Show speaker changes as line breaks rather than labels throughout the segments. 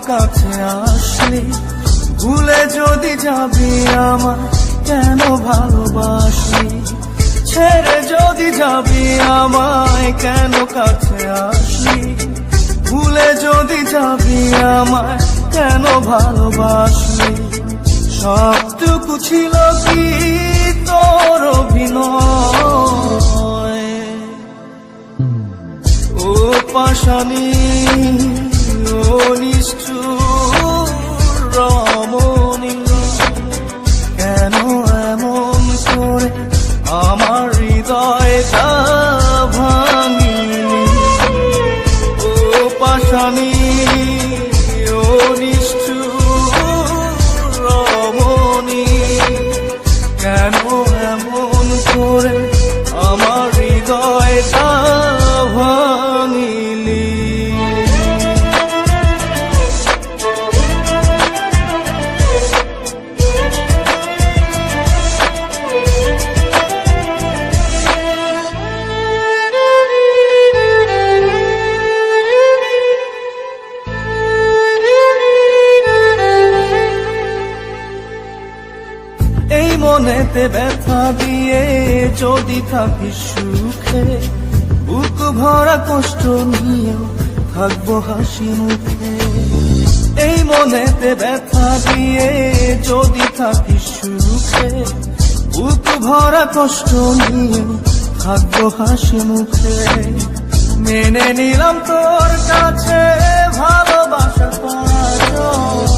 কাছে আসলি, ভুলে যদি যাবি আমায় কেন ভালোবাসলি, ছেড়ে যদি যাবি আমায় কেন কাছে আসলি, ভুলে যদি যাবি আমায় কেন ভালোবাসলি। সবটুকু ছিল কি তোর অভিনয়, ও পাশানি ও নিষ্ঠুর রমণী, কেন এমন করে আমার হৃদয়টা ভাঙিলি। ও পাশানি ও নিষ্ঠুর রমণী, কেন এমন করে আমার হৃদয়টা ভাঙিলি। এই মনেতে ব্যথা দিয়ে যদি থাকিস সুখে, বুক ভরা কষ্ট নিয়েও থাকবো হাসি মুখে। এই মনেতে ব্যথা দিয়ে যদি থাকিস সুখে, বুক ভরা কষ্ট নিয়েও থাকবো হাসি মুখে। মেনে নিলাম তোর কাছে ভালোবাসা পরাজয়,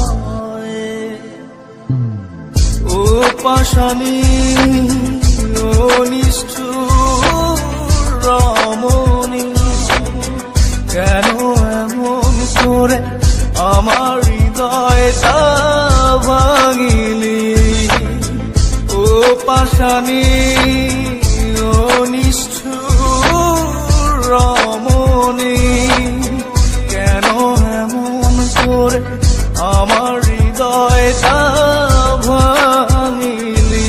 ও পাশানি ও নিষ্ঠুর রমণী, কেন এমন করে আমার হৃদয়টা ভাঙিলি। ও পাশানি ও নিষ্ঠুর রমণী, কেন এমন করে আমার হৃদয়টা ভাঙিলি।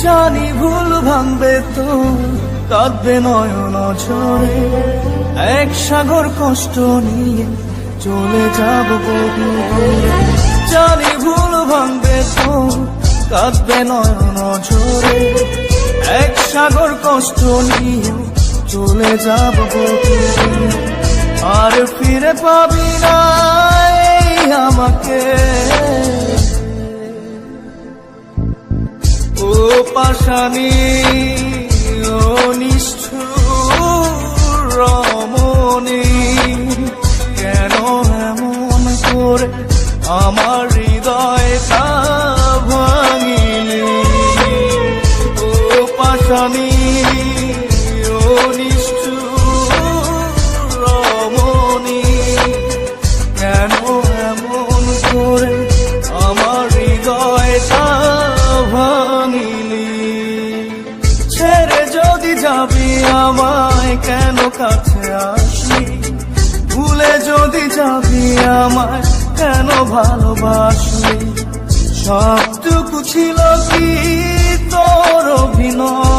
জানি ভুল ভাঙবে তো কাঁদবে নয়ন ঝরে, এক সাগর কষ্ট নিয়ে চলে যাব বহু দূরে। জানি ভুল ভাঙবে তো কাঁদবে নয়ন ঝরে, এক সাগর কষ্ট নিয়ে চলে যাব বহু দূরে। আর ফিরে পাবি না এই আমাকে, ও পাশানি ও নিষ্ঠুর রমণী, কেন এমন করে আমার হৃদয়টা ভাঙিলি। ও পাশানি ও নিষ্ঠুর রমণী, কেন এমন করে আমার হৃদয়টা ভাঙিলি। ছেড়ে যদি যাবি আমায় কেন কাছে আসলি, ভুলে যদি যাবি আমায় কেন ভালোবাসলি। সবটুকু ছিল কি তোর অভিনয়,